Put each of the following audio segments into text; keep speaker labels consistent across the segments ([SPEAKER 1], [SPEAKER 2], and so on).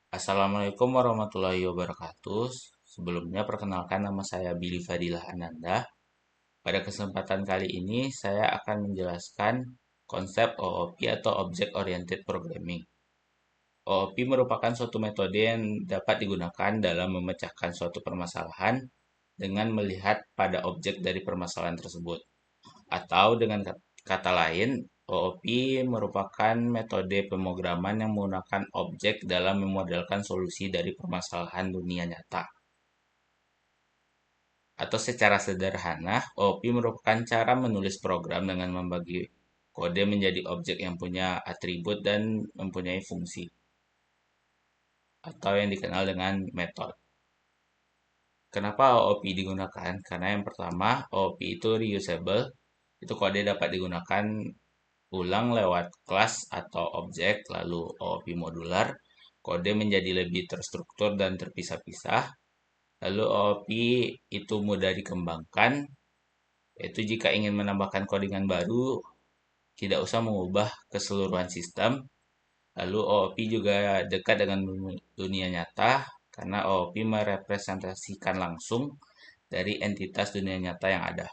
[SPEAKER 1] Assalamualaikum warahmatullahi wabarakatuh. Sebelumnya perkenalkan nama saya Billy Fadilah Ananda. Pada kesempatan kali ini saya akan menjelaskan konsep OOP atau Object Oriented Programming. OOP merupakan suatu metode yang dapat digunakan dalam memecahkan suatu permasalahan dengan melihat pada objek dari permasalahan tersebut. Atau dengan kata lain, OOP merupakan metode pemrograman yang menggunakan objek dalam memodelkan solusi dari permasalahan dunia nyata. Atau secara sederhana, OOP merupakan cara menulis program dengan membagi kode menjadi objek yang punya atribut dan mempunyai fungsi, atau yang dikenal dengan metode. Kenapa OOP digunakan? Karena yang pertama, OOP itu reusable, itu kode dapat digunakan ulang lewat kelas atau objek, lalu OOP modular, kode menjadi lebih terstruktur dan terpisah-pisah. Lalu OOP itu mudah dikembangkan, yaitu jika ingin menambahkan codingan baru, tidak usah mengubah keseluruhan sistem. Lalu OOP juga dekat dengan dunia nyata, karena OOP merepresentasikan langsung dari entitas dunia nyata yang ada.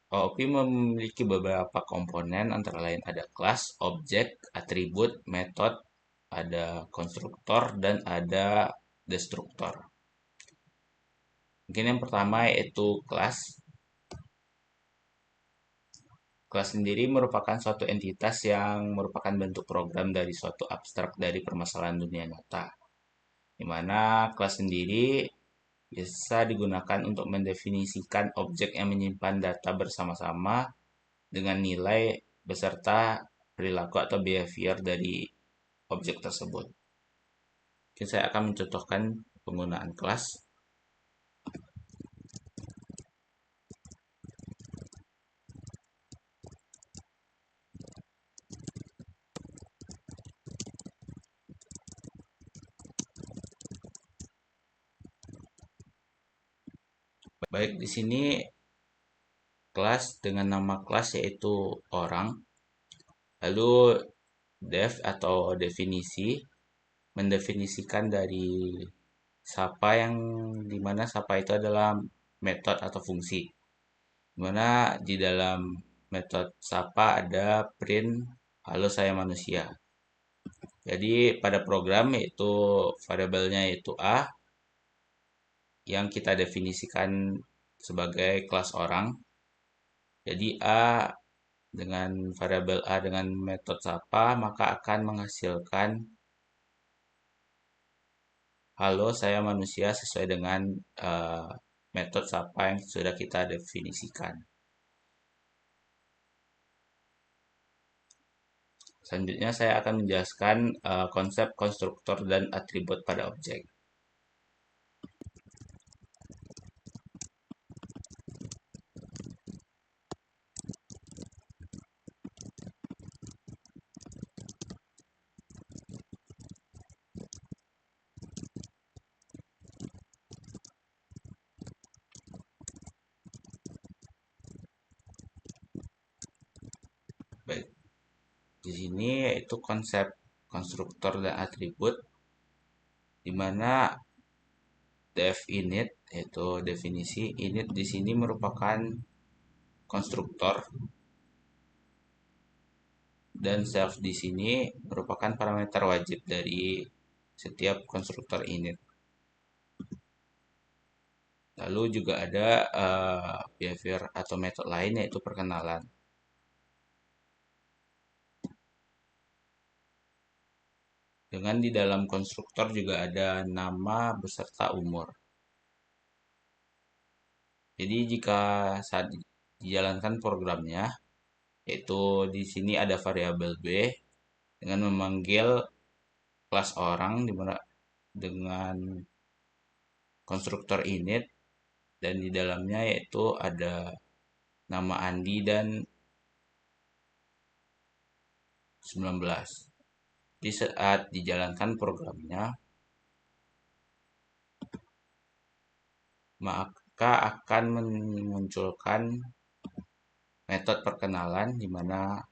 [SPEAKER 1] OOP memiliki beberapa komponen, antara lain ada kelas, objek, atribut, metode, ada konstruktor, dan ada destruktor. Mungkin yang pertama yaitu kelas. Kelas sendiri merupakan suatu entitas yang merupakan bentuk program dari suatu abstrak dari permasalahan dunia nyata. Di mana kelas sendiri bisa digunakan untuk mendefinisikan objek yang menyimpan data bersama-sama dengan nilai beserta perilaku atau behavior dari objek tersebut. Mungkin saya akan mencontohkan penggunaan kelas. Baik, di sini kelas dengan nama kelas yaitu orang. Lalu def atau definisi mendefinisikan dari Sapa yang dimana Sapa itu adalah metode atau fungsi. Dimana di dalam metode Sapa ada print halo saya manusia. Jadi pada program yaitu variabelnya yaitu A yang kita definisikan sebagai kelas orang. Jadi A dengan variabel A dengan metode Sapa maka akan menghasilkan halo, saya manusia sesuai dengan metode Sapa yang sudah kita definisikan. Selanjutnya saya akan menjelaskan konsep konstruktor dan atribut pada objek. Baik, di sini yaitu konsep konstruktor dan atribut, di mana def init yaitu definisi init di sini merupakan konstruktor dan self di sini merupakan parameter wajib dari setiap konstruktor init. Lalu juga ada behavior atau metode lain yaitu perkenalan. Dengan di dalam konstruktor juga ada nama beserta umur. Jadi jika saat dijalankan programnya, yaitu di sini ada variabel B dengan memanggil kelas orang dengan konstruktor init dan di dalamnya yaitu ada nama Andi dan 19. Di saat dijalankan programnya, maka akan memunculkan metode perkenalan di mana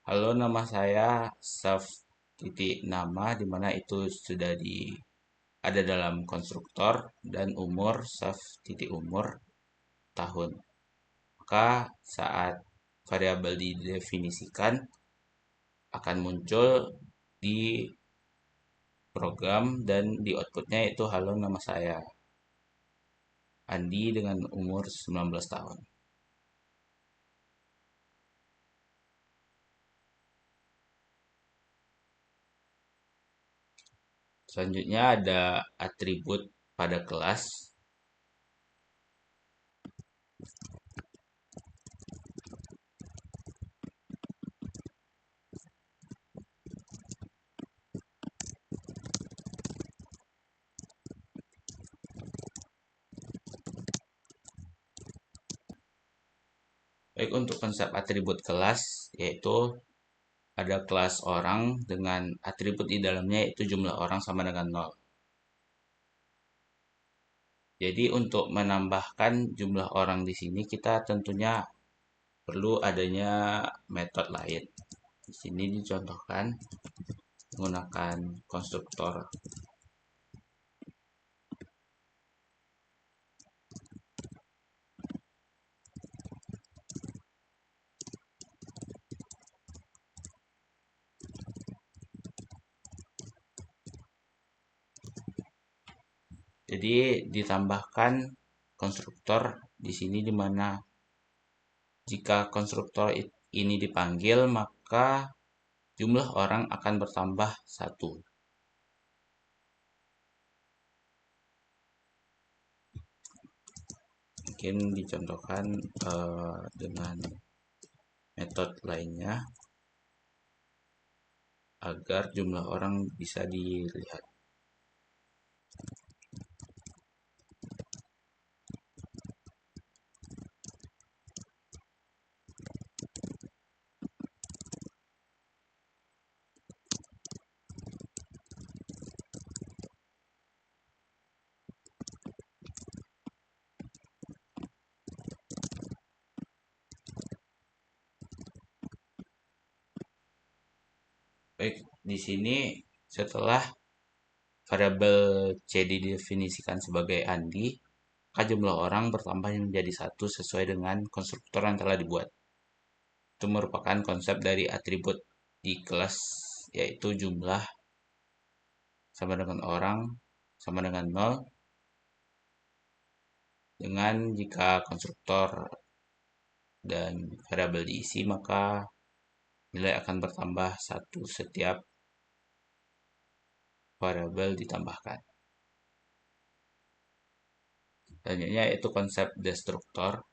[SPEAKER 1] Halo, nama saya Saf titik nama di mana itu sudah ada dalam konstruktor dan umur Saf titik umur tahun. Maka saat variabel didefinisikan akan muncul di program dan di outputnya itu halo nama saya Andi dengan umur 19 tahun. Selanjutnya ada atribut pada kelas. Baik, untuk konsep atribut kelas yaitu ada kelas orang dengan atribut di dalamnya yaitu jumlah orang sama dengan 0. Jadi untuk menambahkan jumlah orang di sini kita tentunya perlu adanya metode lain. Di sini dicontohkan menggunakan konstruktor. Jadi ditambahkan konstruktor di sini di mana jika konstruktor ini dipanggil maka jumlah orang akan bertambah 1. Mungkin dicontohkan dengan metode lainnya agar jumlah orang bisa dilihat. Baik, di sini setelah variabel C didefinisikan sebagai Andi, maka jumlah orang bertambah menjadi 1 sesuai dengan konstruktor yang telah dibuat. Itu merupakan konsep dari atribut di kelas, yaitu jumlah sama dengan orang sama dengan 0, dengan jika konstruktor dan variabel diisi maka nilai akan bertambah 1 setiap variabel ditambahkan. Selanjutnya itu konsep destruktor.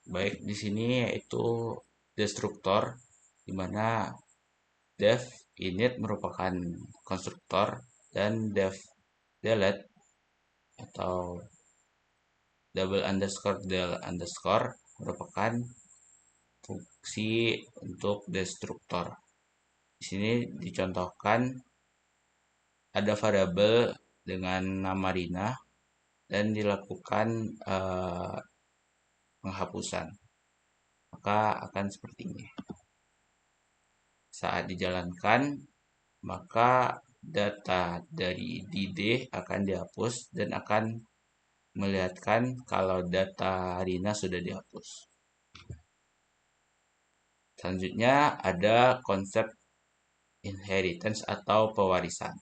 [SPEAKER 1] Baik, di sini yaitu destruktor di mana def init merupakan konstruktor dan def delete atau double underscore del underscore merupakan fungsi untuk destruktor. Di sini dicontohkan ada variabel dengan nama Rina dan dilakukan penghapusan. Maka akan seperti ini. Saat dijalankan, maka data dari DD akan dihapus dan akan melihatkan kalau data Rina sudah dihapus. Selanjutnya ada konsep inheritance atau pewarisan.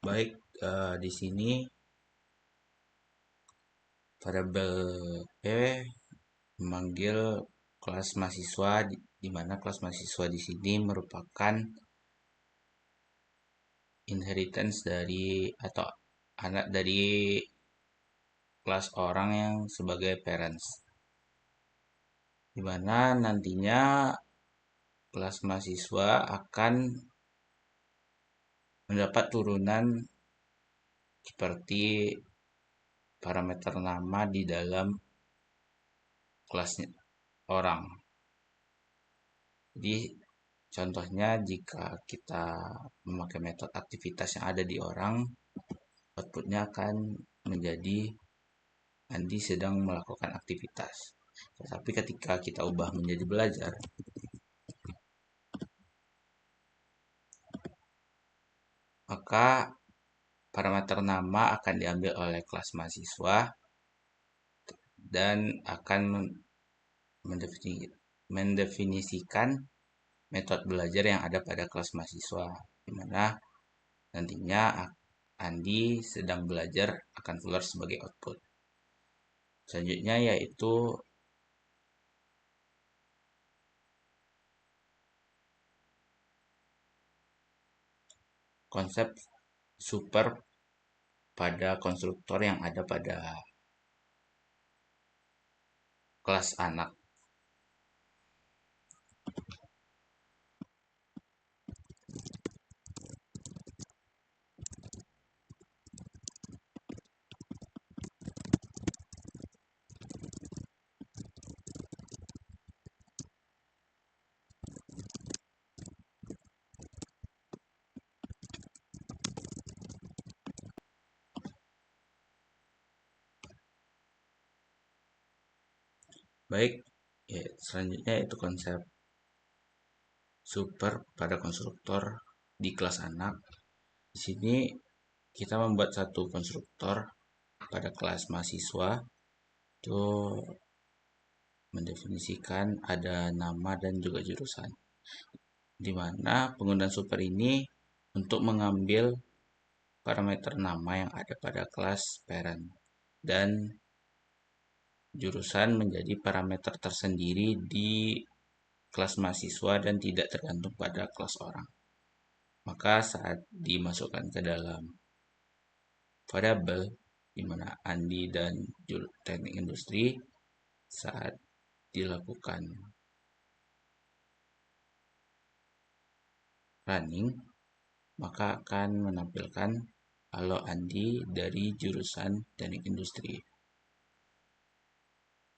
[SPEAKER 1] Baik, di sini variabel P memanggil kelas mahasiswa di mana kelas mahasiswa di sini merupakan inheritance dari atau anak dari kelas orang yang sebagai parents. Di mana nantinya kelas mahasiswa akan mendapat turunan seperti parameter nama di dalam kelasnya orang. Jadi contohnya jika kita memakai metode aktivitas yang ada di orang, outputnya akan menjadi Andi sedang melakukan aktivitas. Tetapi ketika kita ubah menjadi belajar, maka parameter nama akan diambil oleh kelas mahasiswa dan akan mendefinisikan metode belajar yang ada pada kelas mahasiswa, di mana nantinya Andi sedang belajar akan keluar sebagai output. Selanjutnya yaitu konsep super pada konstruktor yang ada pada kelas anak. Baik, ya, selanjutnya itu konsep super pada konstruktor di kelas anak. Di sini kita membuat satu konstruktor pada kelas mahasiswa itu mendefinisikan ada nama dan juga jurusan. Di mana penggunaan super ini untuk mengambil parameter nama yang ada pada kelas parent dan jurusan menjadi parameter tersendiri di kelas mahasiswa dan tidak tergantung pada kelas orang. Maka saat dimasukkan ke dalam variabel di mana Andi dan teknik industri saat dilakukan running, maka akan menampilkan halo Andi dari jurusan teknik industri.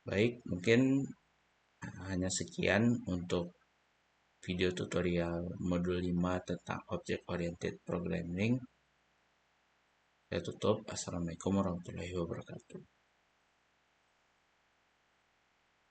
[SPEAKER 1] Baik, mungkin hanya sekian untuk video tutorial modul 5 tentang Object Oriented Programming. Saya tutup. Assalamualaikum warahmatullahi wabarakatuh.